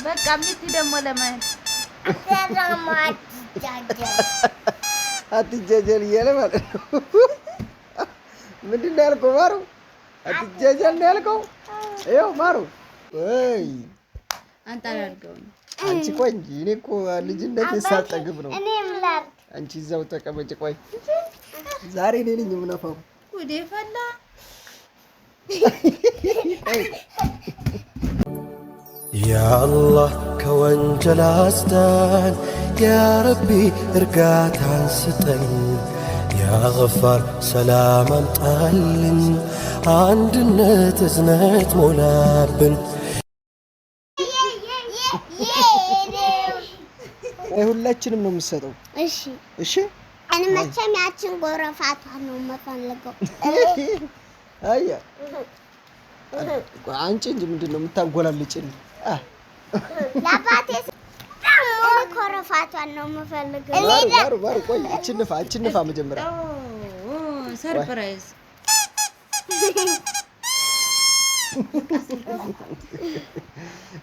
በቃ ሚስት ደግሞ ለማን አትጃጃል እያለ ማለት ነው። ምንድን ነው ያልከው ማሩ? አትጃጃል ነው ያልከው? ይኸው ማሩ ወይ አንተ አላልከውም። አንቺ ቆይ እንጂ እኔ እኮ ልጅነት ሳጠግብ ነው። አንቺ እዛው ተቀመጭ። ቆይ ዛሬ እኔ ነኝ የምነፋው። ጉዴ ፈላ። ያ አላህ ከወንጀል አስዳን፣ ያ ረቢ እርጋታን ስጠን፣ ያ ገፋር ሰላም አምጣልን፣ አንድነት እዝነት ሞላብን። ሁላችንም ነው የምትሰጠው። እሺ እሺ። እኔ መቼም ያችን ጎረፋቷን ነው የምፈልገው። አያ አንቺ እንጂ ምንድን ነው የምታንጎላልጭልኝ? ለአባቴ ደግሞ ጎረፋቷን ነው የምፈልገው። ባሩ ቆይ እችንፋ መጀመሪያ ሰርፕራይዝ።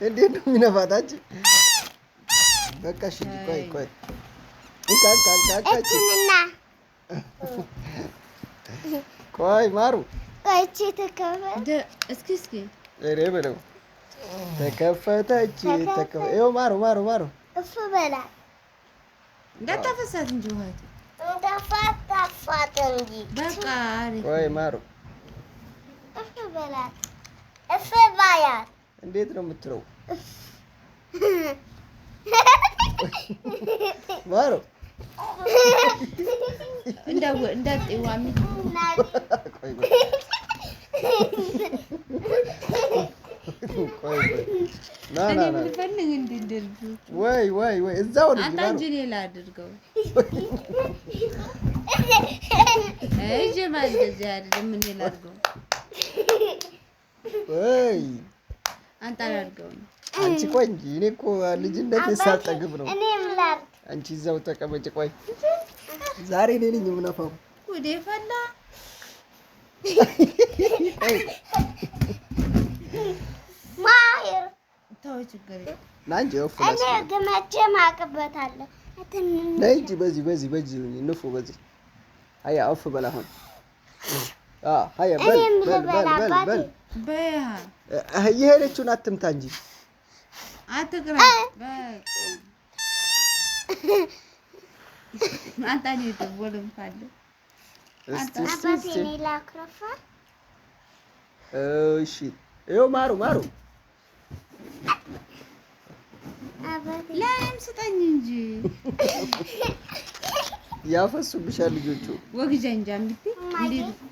እንዴት ነው የሚነፋት አንቺ? በቃ እሺ ቆይ እችንና ቆይ ማሩ እቺ ተከፈተ። እስኪ እሬ በለው ተከፈተች። ይኸው ማሩ እፍ በላ እንዳታፈሳት እንጂ ውሃት እንዳፋታፋት እንጂ በቃ ቆይ ማሩ እፍ በላ እፍ ባያት እንዴት ነው የምትለው? ማሩ እንዳትዋሚ ቆይ ና ልፈልግ እንድንደርጉ ወይ እዛው ነው አንተ እንጂ ሌላ አድርገው። ጀማል እንደዚህ አይደለም። ምን ሌላ አድርገው ወይ አንተ አላድርገው። አንቺ ቆይ እንጂ እኔ እኮ ልጅነት ሳጠግብ ነው። እኔም ላር አንቺ እዛው ተቀመጭ። ቆይ ዛሬ እኔ ነኝ የምነፋው። ጉዴ ፈላ። ማየር ተው ችግር ና እንጂ ወፍላስ እኔ ገመቼ ማቀበታለሁ። ነይ እንጂ በዚህ ንፉ በዚህ አያ አፍ በላ አሁን አያ በል በያ የሄደችውን አትምታ እንጂ አትቅራ። አንተ ነው ተወለም ካለ አባቴ እኔ ላክረፋ። እሺ ይኸው ማሩ አባቴ ላይም ስጠኝ እንጂ ያፈሱብሻል ልጆቹ። ወግጃ እንጂ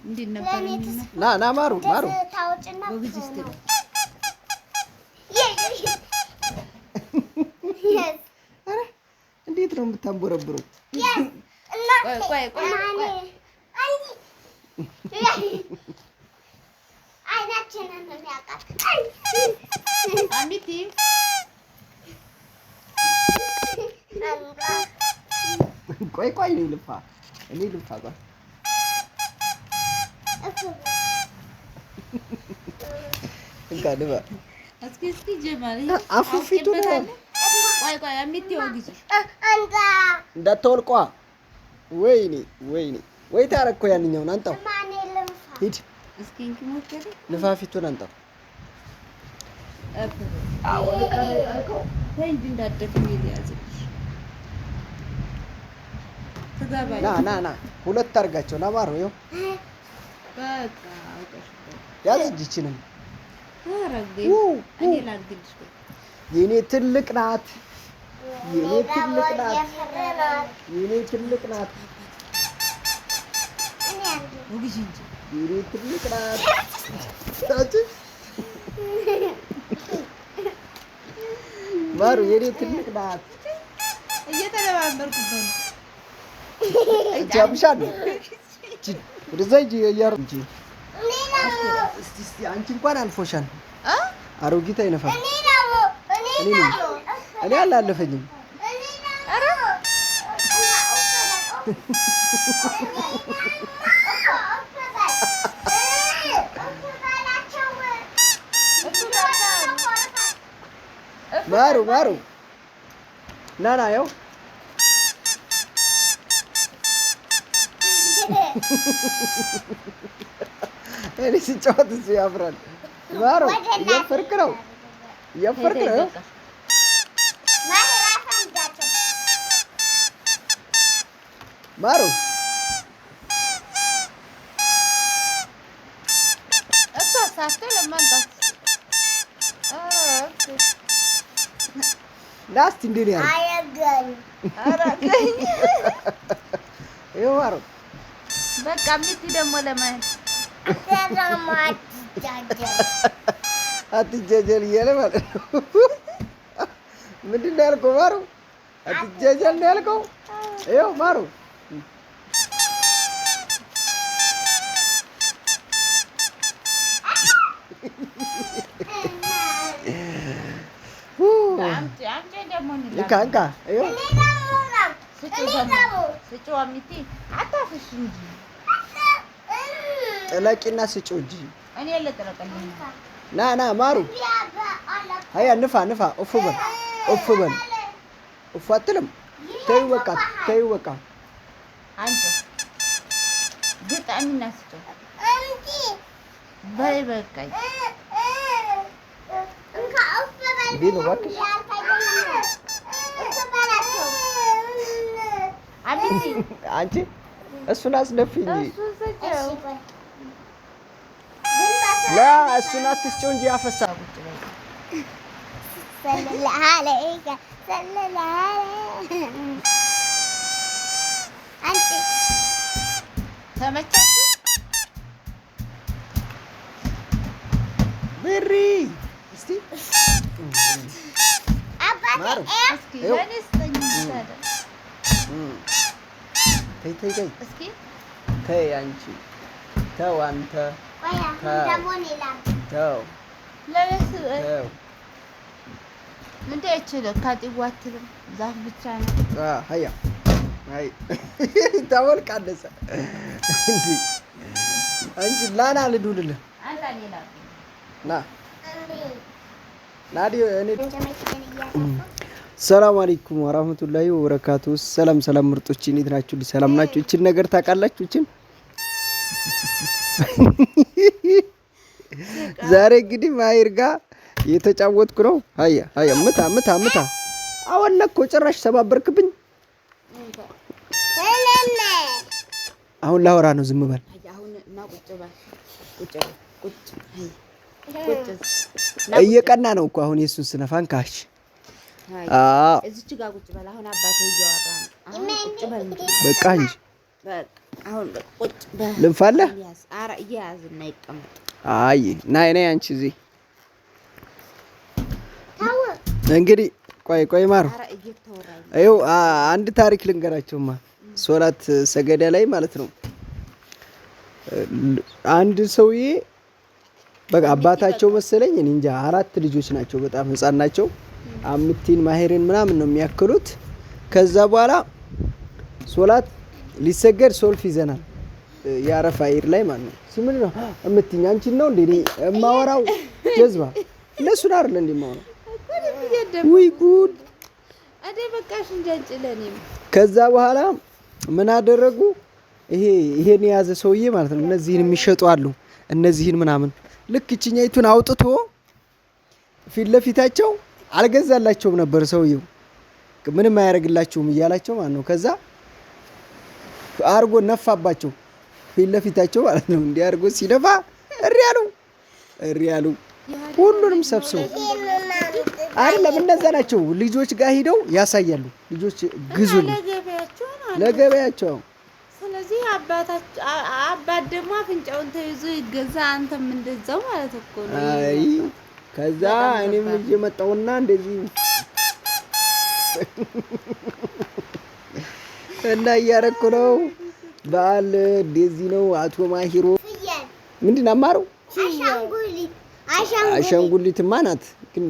እንዴት ነበር? ና ማሩ ታውጭና ወግጅ እስቲ አረ እንዴት ነው የምታንቦረብረው? ቆይ አይናችንን ነው ያቃጥ አሚቲ ቆይ እኔ ልፋ ቆይ እንካ ድባ እስኪ ጀማል አፉፊቱ ነው። ቆይ አሚቲ ወግጅ እንዳትወልቋ። ወይኔ ወይ ታረኮ ያንኛውን አንጣው። ማኔ ልምፋ ሂድ እስኪ እንኪ ንፋፊቱን አንጣው። እንጂ እንዳትደክም ይያዝልሽ። ና ሁለት አድርጋቸው። ና ማሩ ይኸው በቃ ያዝ እጅችንም እኔ ላድርግልሽ። የኔ ትልቅ ናት። የኔ ትልቅ ናት። ወግጅ እንጂ የኔ ትልቅ ናት። ማሩ የኔ ትልቅ ናት። እየተለማመርኩበት ነው። ጃምሻን ወደዛ እንጂ ያያሩ እንጂ እስቲ አንቺ እንኳን አልፎሻል። አሮጊት አይነፋም። እኔ አላለፈኝም። ማሩ ናና ያው እኔ ሲጫወት እሱ ያፍራል። ማሩ እያፈርክ ነው። ማሩ እሷ ሳትል ለማንጣት ላስት እንዴ ነው አያገኝ አራገኝ ይኸው ማሩ በቃ ሚቲ ደግሞ ለማን አትጃጃል እያለ ማለት ነው። ምንድን ነው ያልከው ማሩ? አትጃጃል ነው ያልከው? ይኸው ማሩ እንካ ይኸው ጥለቂና ስጪው እንጂ ና ማሩ ሀያ ንፋ እፍ በል እፍ አትልም። ተይው በቃ አንቺ ግጣሚና ስጪው በይ በቃኝ ቢሉ እባክሽ አንቺ እሱን አስነፊኝ። ላ እሱን አትስጪው እንጂ ያፈሳል። ተመቻችሁ? ብሪ እስቲ ማሩ ተይ አንቺ ተው አንተ ተው ምንድን አይችልም ካጢዋትልም ዛፍ ብቻ ነው። ሀያ አይ ታወልቃለህ እንዴ አንቺ ላና ልዱልልህ ና ናዲ እኔ ሰላም አለይኩም ወራህመቱላሂ ወበረካቱ። ሰላም ምርጦች እንዴት ናችሁ? ሰላም ናችሁ? እቺን ነገር ታውቃላችሁ? እቺን ዛሬ እንግዲህ ማሂር ጋር የተጫወትኩ ነው። ሀያ ምታ አወለኮ ጭራሽ ሰባበርክብኝ። አሁን ላወራ ነው። ዝም በል እየቀና ነው እኮ አሁን የሱን ስነፋን ካሽ እዚች ጋር ቁጭ በል። አሁን አባቴ እያወራ ነው። አሁን ቁጭ በል በቃ እንጂ በቃ አሁን ቁጭ በል። ልንፋለህ? ኧረ እያያዝና ይቀመጥ። አይ ናይ አንቺ እዚህ እንግዲህ ቆይ ማሩ ይኸው አንድ ታሪክ ልንገራቸውማ። ሶላት ሰገዳ ላይ ማለት ነው አንድ ሰውዬ በቃ አባታቸው መሰለኝ እኔ እንጃ 4 ልጆች ናቸው። በጣም ህፃን ናቸው። አምቲን ማሂርን ምናምን ነው የሚያክሉት። ከዛ በኋላ ሶላት ሊሰገድ ሶልፍ ይዘናል ያረፋ አይር ላይ ማለት ነው። ሲምን ነው አምቲኝ አንቺን ነው እንዴ እማወራው ጀዝባ ለሱን አይደል እንዴ የማወራው? ወይ ጉድ አዴ በቃሽ እንጃጭለኔም። ከዛ በኋላ ምን አደረጉ? ይሄን የያዘ ሰውዬ ማለት ነው እነዚህን የሚሸጡ አሉ እነዚህን ምናምን ልክ እቺኛይቱን አውጥቶ ፊት ለፊታቸው አልገዛላቸውም ነበር ሰውዬው። ምንም አያደርግላችሁም እያላቸው ማለት ነው። ከዛ አርጎ ነፋባቸው ፊት ለፊታቸው ማለት ነው። እንዲህ አርጎ ሲነፋ እሪ ያሉ ሁሉንም ሰብስበው አይደለም እነዛ ናቸው ልጆች ጋር ሄደው ያሳያሉ። ልጆች ግዙልኝ ለገበያቸው። ስለዚህ አባት ደግሞ አፍንጫውን ተይዞ ይገዛ፣ አንተም እንደዛው ማለት እኮ ነው። አይ ከዛ እኔም ልጅ መጣውና እንደዚህ እና እያረኩ ነው። በዓል እንደዚህ ነው። አቶ ማሂሮ ምንድን አማረው? አሻንጉሊትማ ናት፣ ግን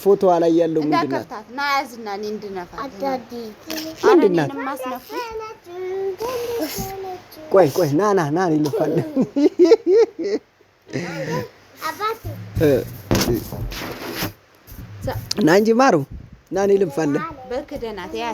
ፎቶዋ ላይ ያለው ምንድን ናት? ና ያዝና እኔ እንድነፋት ምንድን ናት? ቆይ ና ይልፋል። ና እንጂ ማሩ ና እኔ ልንፋለን በክደናት ያ